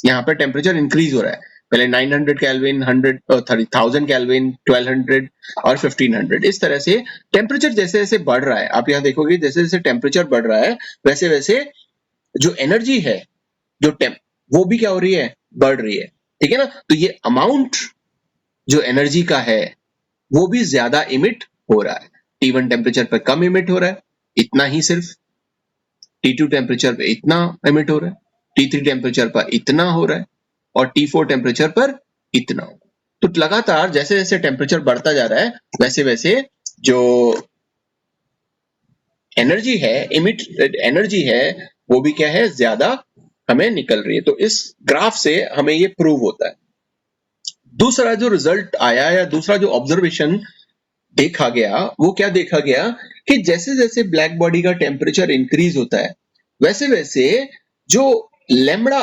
यहाँ पर टेम्परेचर इंक्रीज हो रहा है, पहले 900 केल्विन, 1000 केल्विन, 1200 और 1500। इस तरह से टेम्परेचर जैसे जैसे बढ़ रहा है, आप यहाँ देखोगे जैसे जैसे टेम्परेचर बढ़ रहा है वैसे वैसे जो एनर्जी है, जो वो भी क्या हो रही है, बढ़ रही है। ठीक है ना। तो ये अमाउंट जो एनर्जी का है वो भी ज्यादा इमिट हो रहा है। T1 टेम्परेचर पर कम इमिट हो रहा है, इतना ही सिर्फ। T2 टेम्परेचर पे इतना इमिट हो रहा है, T3 टेम्परेचर पर इतना हो रहा है, और T4 टेम्परेचर पर इतना हो। तो लगातार जैसे जैसे टेम्परेचर बढ़ता जा रहा है वैसे वैसे जो एनर्जी है, इमिट एनर्जी है, वो भी क्या है, ज्यादा हमें निकल रही है। तो इस ग्राफ से हमें ये प्रूव होता है। दूसरा जो रिजल्ट आया या दूसरा जो ऑब्जर्वेशन देखा गया, वो क्या देखा गया कि जैसे जैसे ब्लैक बॉडी का टेम्परेचर इंक्रीज होता है वैसे वैसे जो लैम्बडा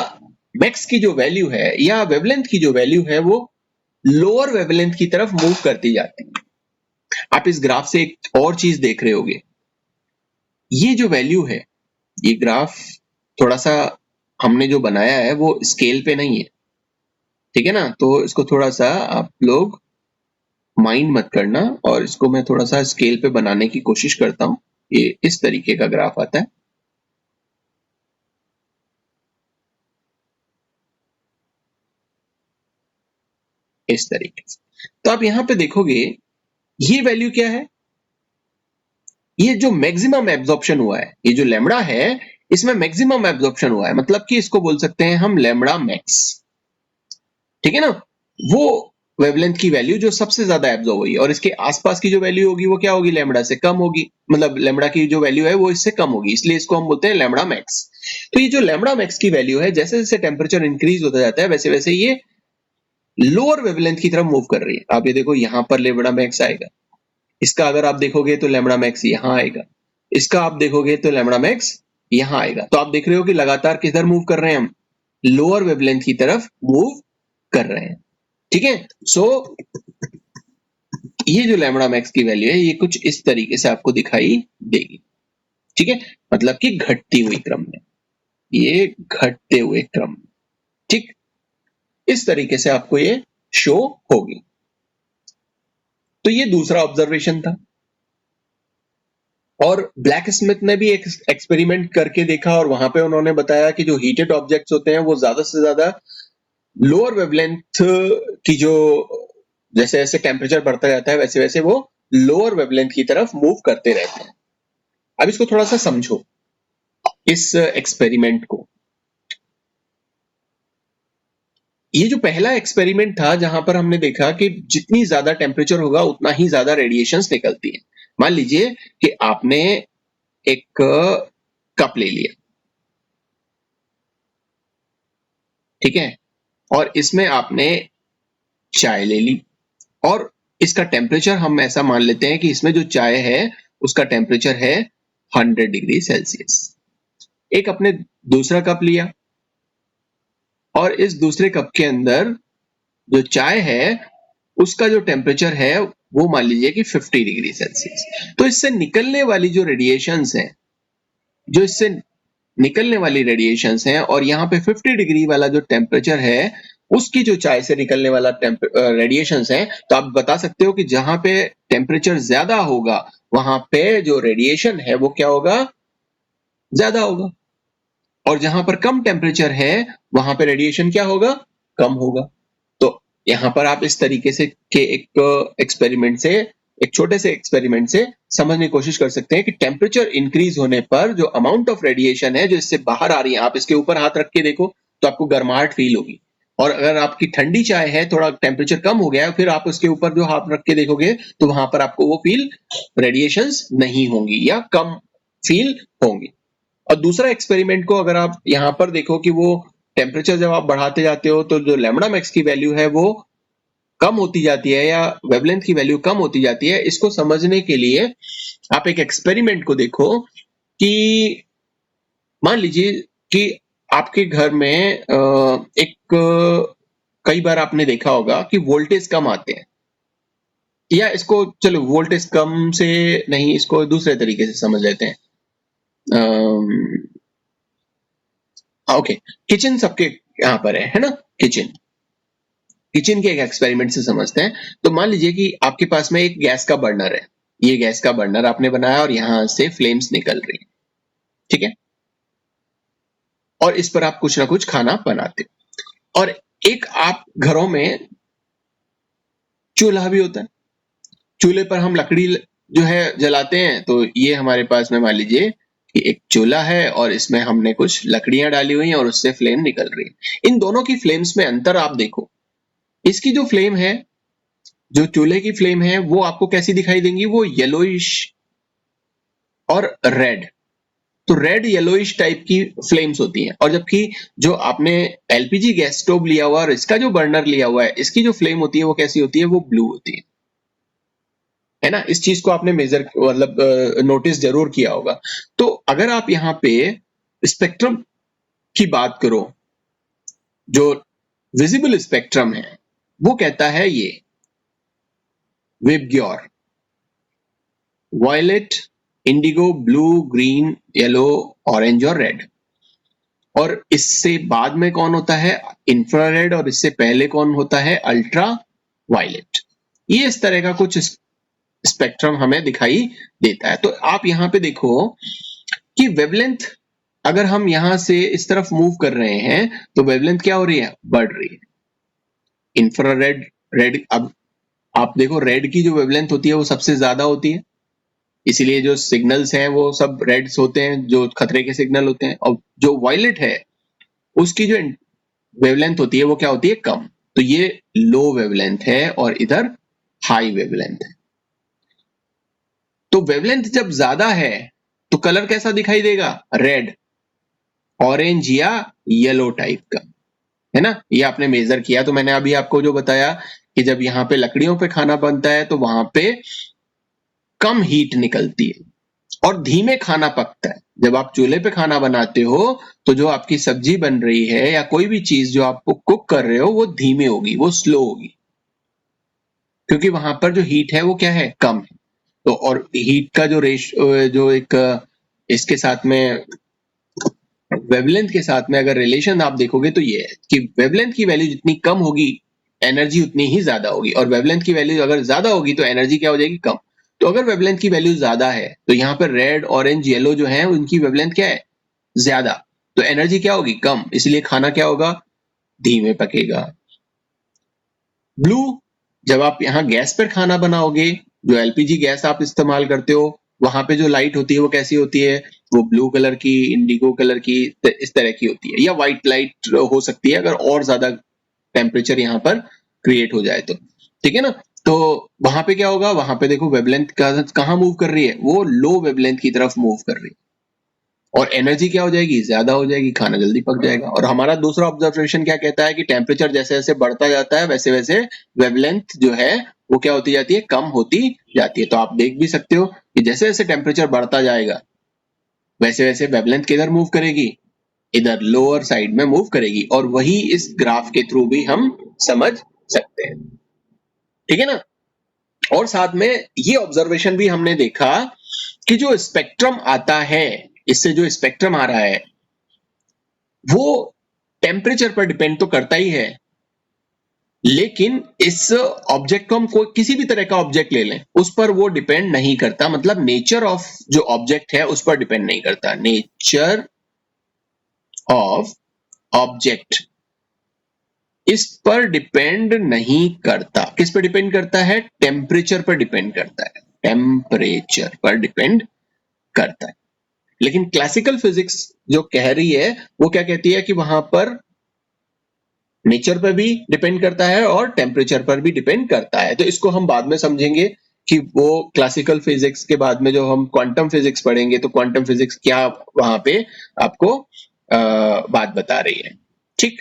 मैक्स की जो वैल्यू है या वेवलेंथ की जो वैल्यू है वो लोअर वेवलेंथ की तरफ मूव करती जाती है। आप इस ग्राफ से एक और चीज देख रहे होगे, ये जो वैल्यू है, ये ग्राफ थोड़ा सा हमने जो बनाया है वो स्केल पे नहीं है, ठीक है ना। तो इसको थोड़ा सा आप लोग माइंड मत करना, और इसको मैं थोड़ा सा स्केल पे बनाने की कोशिश करता हूं। ये इस तरीके का ग्राफ आता है, इस तरीके से। तो आप यहां पे देखोगे ये वैल्यू क्या है, ये जो मैक्सिमम एब्जॉर्प्शन हुआ है, ये जो लैम्बडा है इसमें मैक्सिमम एब्जॉर्प्शन हुआ है, मतलब कि इसको बोल सकते हैं हम लैम्बडा मैक्स। ठीक है ना। वो वेवलेंथ की वैल्यू जो सबसे ज्यादा एब्जॉर्ब हुई, और इसके आसपास की जो वैल्यू होगी वो क्या होगी, लैम्बडा से कम होगी, मतलब लैम्बडा की जो वैल्यू है वो इससे कम होगी, इसलिए इसको हम बोलते हैं लैम्बडा मैक्स। तो ये जो लैम्बडा मैक्स की वैल्यू है, जैसे जैसे टेम्परेचर इंक्रीज होता जाता है वैसे वैसे ये लोअर वेवलेंथ की तरफ मूव कर रही है। आप ये देखो यहां पर लैम्बडा मैक्स आएगा, इसका अगर आप देखोगे तो लैम्बडा मैक्स यहां आएगा, इसका आप देखोगे तो लैम्बडा मैक्स यहां आएगा। तो आप देख रहे हो कि लगातार किधर मूव कर रहे हैं हम, लोअर वेवलेंथ की तरफ मूव कर रहे हैं। ठीक है। सो ये जो लैम्बडा मैक्स की वैल्यू है ये कुछ इस तरीके से आपको दिखाई देगी। ठीक है, मतलब कि घटती हुई क्रम में, ये घटते हुए क्रम में। ठीक, इस तरीके से आपको ये शो होगी। तो ये दूसरा ऑब्जर्वेशन था। और ब्लैक स्मिथ ने भी एक एक्सपेरिमेंट करके देखा, और वहां पे उन्होंने बताया कि जो हीटेड ऑब्जेक्ट्स होते हैं वो ज्यादा से ज्यादा लोअर वेवलेंथ की जो, जैसे जैसे टेम्परेचर बढ़ता जाता है वैसे वैसे वो लोअर वेवलेंथ की तरफ मूव करते रहते हैं। अब इसको थोड़ा सा समझो, इस एक्सपेरिमेंट को। ये जो पहला एक्सपेरिमेंट था जहां पर हमने देखा कि जितनी ज्यादा टेम्परेचर होगा उतना ही ज्यादा रेडिएशंस निकलती है। मान लीजिए कि आपने एक कप ले लिया, ठीक है, और इसमें आपने चाय ले ली, और इसका टेम्परेचर हम ऐसा मान लेते हैं कि इसमें जो चाय है उसका टेम्परेचर है 100 डिग्री सेल्सियस। एक अपने दूसरा कप लिया, और इस दूसरे कप के अंदर जो चाय है उसका जो टेम्परेचर है वो मान लीजिए कि 50 डिग्री सेल्सियस। तो इससे निकलने वाली जो रेडिएशंस हैं, जो इससे निकलने वाली रेडिएशंस हैं, और यहाँ पे 50 डिग्री वाला जो टेम्परेचर है उसकी जो चाय से निकलने वाला रेडिएशंस है, तो आप बता सकते हो कि जहां पे टेम्परेचर ज्यादा होगा वहां पे जो रेडिएशन है वो क्या होगा, ज्यादा होगा, और जहां पर कम टेम्परेचर है वहां पे रेडिएशन क्या होगा, कम होगा। तो यहां पर आप इस तरीके से के एक एक्सपेरिमेंट से, एक छोटे से एक्सपेरिमेंट से समझने की कोशिश कर सकते हैं कि टेम्परेचर इंक्रीज होने पर जो अमाउंट ऑफ रेडिएशन है जो इससे बाहर आ रही है, आप इसके ऊपर हाथ रख के देखो तो आपको गर्माहट फील होगी, और अगर आपकी ठंडी चाय है, थोड़ा टेम्परेचर कम हो गया, फिर आप उसके ऊपर जो हाथ रख के देखोगे तो वहां पर आपको वो फील, रेडिएशंस नहीं होंगी या कम फील होंगी। और दूसरा एक्सपेरिमेंट को अगर आप यहां पर देखो कि वो टेम्परेचर जब आप बढ़ाते जाते हो तो जो लैम्बडा मैक्स की वैल्यू है वो कम होती जाती है, या वेवलेंथ की वैल्यू कम होती जाती है। इसको समझने के लिए आप एक एक्सपेरिमेंट को देखो कि मान लीजिए कि आपके घर में कई बार आपने देखा होगा कि वोल्टेज कम आते हैं, या इसको चलो वोल्टेज कम से नहीं, इसको दूसरे तरीके से समझ लेते हैं। ओके, किचन सबके यहाँ पर है ना? किचन के एक एक्सपेरिमेंट से समझते हैं। तो मान लीजिए कि आपके पास में एक गैस का बर्नर है, ये गैस का बर्नर आपने बनाया और यहां से फ्लेम्स निकल रही है, ठीक है, और इस पर आप कुछ ना कुछ खाना बनाते हो। और एक आप घरों में चूल्हा भी होता है, चूल्हे पर हम लकड़ी जो है जलाते हैं। तो ये हमारे पास में मान लीजिए कि एक चूल्हा है और इसमें हमने कुछ लकड़ियां डाली हुई हैं और उससे फ्लेम निकल रही है। इन दोनों की फ्लेम्स में अंतर आप देखो, इसकी जो फ्लेम है, जो चूल्हे की फ्लेम है, वो आपको कैसी दिखाई देंगी? वो येलोइश और रेड। तो रेड येलोइश टाइप की फ्लेम्स होती हैं, और जबकि जो आपने एलपीजी गैस स्टोव लिया हुआ और इसका जो बर्नर लिया हुआ है, इसकी जो फ्लेम होती है वो कैसी होती है? वो ब्लू होती है ना? इस चीज को आपने मेजर मतलब नोटिस जरूर किया होगा। तो अगर आप यहाँ पे स्पेक्ट्रम की बात करो, जो विजिबल स्पेक्ट्रम है वो कहता है ये VIBGYOR, violet, indigo, blue, green, yellow, orange और रेड। और इससे बाद में कौन होता है? इंफ्रारेड। और इससे पहले कौन होता है? Ultraviolet. ये इस तरह का कुछ स्पेक्ट्रम हमें दिखाई देता है। तो आप यहाँ पे देखो कि वेवलेंथ, अगर हम यहां से इस तरफ मूव कर रहे हैं तो वेवलेंथ क्या हो रही है? बढ़ रही है। इंफ्रारेड, रेड, अब आप देखो रेड की जो वेवलेंथ होती है वो सबसे ज्यादा होती है, इसीलिए जो सिग्नल्स हैं वो सब रेड्स होते हैं, जो खतरे के सिग्नल होते हैं। और जो वायलेट है उसकी जो वेवलेंथ होती है वो क्या होती है? कम। तो ये लो वेवलेंथ है और इधर हाई वेवलेंथ है। तो वेवलेंथ जब ज्यादा है तो कलर कैसा दिखाई देगा? रेड, ऑरेंज या येलो टाइप का, है ना? ये आपने मेजर किया। तो मैंने अभी आपको जो बताया कि जब यहाँ पे लकड़ियों पे खाना बनता है तो वहां पे कम हीट निकलती है और धीमे खाना पकता है। जब आप चूल्हे पे खाना बनाते हो तो जो आपकी सब्जी बन रही है या कोई भी चीज जो आप कुक कर रहे हो वो धीमे होगी, वो स्लो होगी, क्योंकि वहां पर जो हीट है वो क्या है? कम है। तो और हीट का जो जो एक इसके साथ में वेवलेंथ के साथ में अगर रिलेशन आप देखोगे तो ये है कि वेवलेंथ की वैल्यू जितनी कम होगी एनर्जी उतनी ही ज्यादा होगी, और वेवलेंथ की वैल्यू अगर ज्यादा होगी तो एनर्जी क्या हो जाएगी? कम। तो अगर वेवलेंथ की वैल्यू ज्यादा है तो यहाँ पर रेड, ऑरेंज, येलो जो है उनकी वेवलेंथ क्या है? ज्यादा। तो एनर्जी क्या होगी? कम। इसलिए खाना क्या होगा? धीमे पकेगा। ब्लू, जब आप यहाँ गैस पर खाना बनाओगे, जो एलपीजी गैस आप इस्तेमाल करते हो, वहां पे जो लाइट होती है वो कैसी होती है? वो ब्लू कलर की, इंडिगो कलर की, इस तरह की होती है, या व्हाइट लाइट हो सकती है अगर और ज्यादा टेम्परेचर यहाँ पर क्रिएट हो जाए तो, ठीक है ना? तो वहां पे क्या होगा? वहां पे देखो वेवलेंथ कहाँ मूव कर रही है? वो लो वेवलेंथ की तरफ मूव कर रही है, और एनर्जी क्या हो जाएगी? ज्यादा हो जाएगी, खाना जल्दी पक जाएगा। और हमारा दूसरा ऑब्जर्वेशन क्या कहता है कि टेम्परेचर जैसे जैसे बढ़ता जाता है वैसे वैसे वेवलेंथ जो है वो क्या होती जाती है? कम होती जाती है। तो आप देख भी सकते हो कि जैसे जैसे टेम्परेचर बढ़ता जाएगा वैसे वैसे वेवलेंथ किधर मूव करेगी? इधर लोअर साइड में मूव करेगी। और वही इस ग्राफ के थ्रू भी हम समझ सकते हैं, ठीक है ना? और साथ में ये ऑब्जर्वेशन भी हमने देखा कि जो स्पेक्ट्रम आता है, इससे जो स्पेक्ट्रम आ रहा है वो टेम्परेचर पर डिपेंड तो करता ही है, लेकिन इस ऑब्जेक्ट को हम कोई किसी भी तरह का ऑब्जेक्ट ले लें उस पर वो डिपेंड नहीं करता। मतलब नेचर ऑफ जो ऑब्जेक्ट है उस पर डिपेंड नहीं करता। नेचर ऑफ ऑब्जेक्ट इस पर डिपेंड नहीं करता। किस पर डिपेंड करता है? टेम्परेचर पर डिपेंड करता है, टेम्परेचर पर डिपेंड करता है। लेकिन क्लासिकल फिजिक्स जो कह रही है वो क्या कहती है कि वहां पर नेचर पर भी डिपेंड करता है और टेम्परेचर पर भी डिपेंड करता है। तो इसको हम बाद में समझेंगे कि वो क्लासिकल फिजिक्स के बाद में जो हम क्वांटम फिजिक्स पढ़ेंगे तो क्वांटम फिजिक्स क्या वहां पे आपको बात बता रही है, ठीक?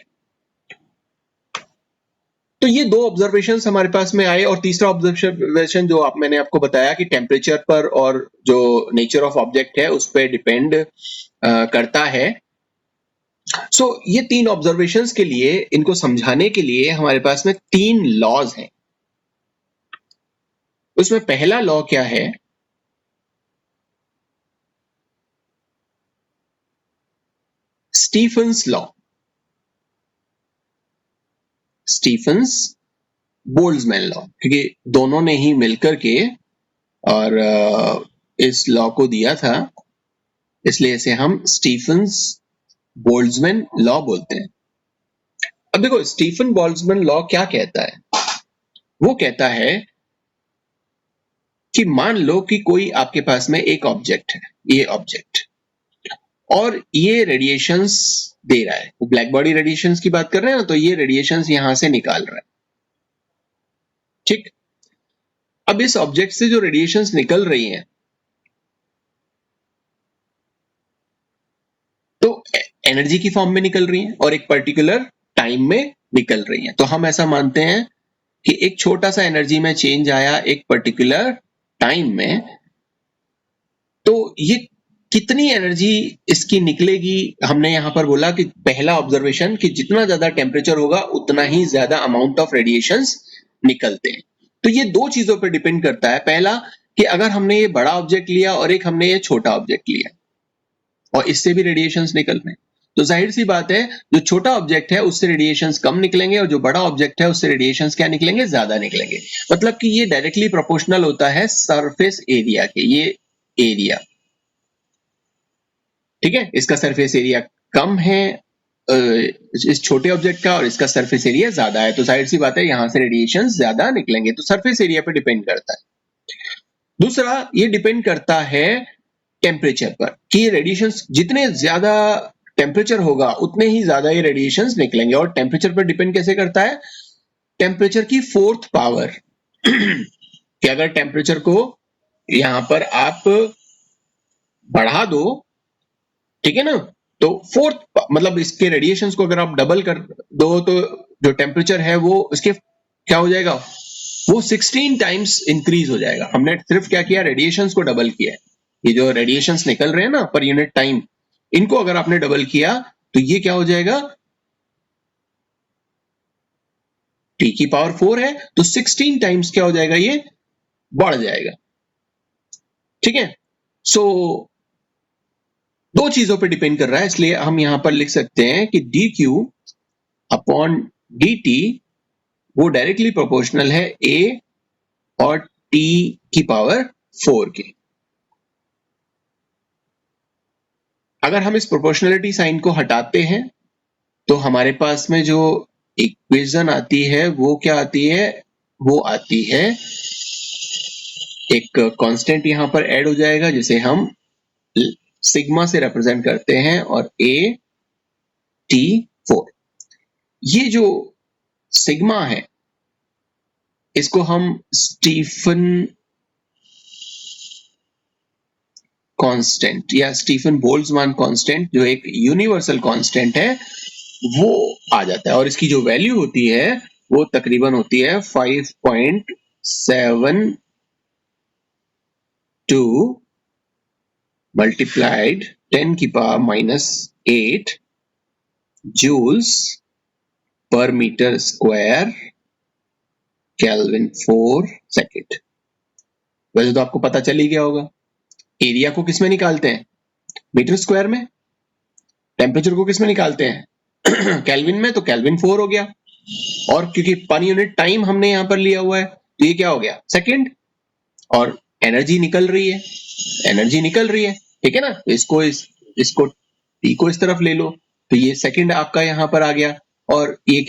तो ये दो ऑब्जर्वेशन हमारे पास में आए। और तीसरा ऑब्जर्वेशन जो मैंने आपको बताया कि टेम्परेचर पर और जो नेचर ऑफ ऑब्जेक्ट है उस पर डिपेंड करता है। सो ये 3 ऑब्जर्वेशंस के लिए, इनको समझाने के लिए हमारे पास में 3 लॉज हैं। उसमें पहला लॉ क्या है? Stefan's law, Stefan's Boltzmann law, क्योंकि दोनों ने ही मिलकर के और इस लॉ को दिया था, इसलिए इसे हम स्टीफन्स बोल्ट्जमैन लॉ बोलते हैं। अब देखो स्टीफन बोल्ट्जमैन लॉ क्या कहता है? वो कहता है कि मान लो कि कोई आपके पास में एक ऑब्जेक्ट है, ये ऑब्जेक्ट, और ये रेडिएशंस दे रहा है, वो ब्लैक बॉडी रेडिएशंस की बात कर रहे हैं ना, तो ये रेडिएशंस यहां से निकाल रहा है, ठीक। अब इस ऑब्जेक्ट से जो रेडिएशंस निकल रही हैं, तो एनर्जी की फॉर्म में निकल रही हैं और एक पर्टिकुलर टाइम में निकल रही हैं। तो हम ऐसा मानते हैं कि एक छोटा सा एनर्जी में चेंज आया एक पर्टिकुलर टाइम में, तो ये कितनी एनर्जी इसकी निकलेगी, हमने यहां पर बोला कि पहला ऑब्जर्वेशन कि जितना ज्यादा टेम्परेचर होगा उतना ही ज्यादा अमाउंट ऑफ रेडिएशंस निकलते हैं। तो ये दो चीजों पर डिपेंड करता है। पहला कि अगर हमने ये बड़ा ऑब्जेक्ट लिया और एक हमने ये छोटा ऑब्जेक्ट लिया और इससे भी रेडिएशंस निकल रहे हैं, तो जाहिर सी बात है जो छोटा ऑब्जेक्ट है उससे रेडिएशंस कम निकलेंगे और जो बड़ा ऑब्जेक्ट है उससे रेडिएशंस क्या निकलेंगे, ज्यादा निकलेंगे। मतलब कि ये डायरेक्टली प्रोपोर्शनल होता है सरफेस एरिया के, ये एरिया, ठीक है, इसका सरफेस एरिया कम है इस छोटे ऑब्जेक्ट का और इसका सरफेस एरिया ज्यादा है, तो जाहिर सी बात है यहां से रेडिएशन ज्यादा निकलेंगे। तो सरफेस एरिया पे डिपेंड करता है। दूसरा ये डिपेंड करता है टेम्परेचर पर कि रेडिएशन जितने ज्यादा टेम्परेचर होगा उतने ही ज्यादा ये रेडिएशन निकलेंगे। और टेम्परेचर पर डिपेंड कैसे करता है? टेम्परेचर की 4th पावर कि अगर टेम्परेचर को यहां पर आप बढ़ा दो, ठीक है ना, तो 4th मतलब इसके रेडिएशंस को अगर आप डबल कर दो तो जो टेम्परेचर है वो इसके क्या हो जाएगा, वो 16 टाइम्स इंक्रीज हो जाएगा। हमने सिर्फ क्या किया, रेडिएशंस को डबल किया है। ये जो रेडिएशंस निकल रहे हैं ना पर यूनिट टाइम, इनको अगर आपने डबल किया तो ये क्या हो जाएगा, T की पावर 4 है तो 16 टाइम्स क्या हो जाएगा, ये बढ़ जाएगा, ठीक है। सो दो चीजों पे डिपेंड कर रहा है, इसलिए हम यहां पर लिख सकते हैं कि dq अपॉन dt वो डायरेक्टली प्रोपोर्शनल है a और t की पावर 4 के। अगर हम इस प्रोपोर्शनलिटी साइन को हटाते हैं तो हमारे पास में जो इक्वेशन आती है वो क्या आती है, वो आती है एक कांस्टेंट यहां पर ऐड हो जाएगा जिसे हम सिग्मा से रिप्रेजेंट करते हैं और AT4। ये जो सिग्मा है इसको हम स्टीफन कांस्टेंट या स्टीफन बोल्ट्जमैन कांस्टेंट, जो एक यूनिवर्सल कांस्टेंट है, वो आ जाता है। और इसकी जो वैल्यू होती है वो तकरीबन होती है 5.72 मल्टीप्लाइड 10 की power -8 joules per metre square kelvin 4 second. वैसे तो आपको पता चल ही गया होगा, एरिया को किस में निकालते हैं, मीटर स्क्वायर में। टेम्परेचर को किस में निकालते हैं केल्विन में, तो केल्विन 4 हो गया। और क्योंकि पर यूनिट टाइम हमने यहां पर लिया हुआ है तो ये क्या हो गया, सेकेंड। और एनर्जी निकल रही है, एनर्जी निकल रही है, ठीक है ना। इसको टी को इस तरफ ले लो तो ये सेकेंड आपका यहां पर आ गया और ये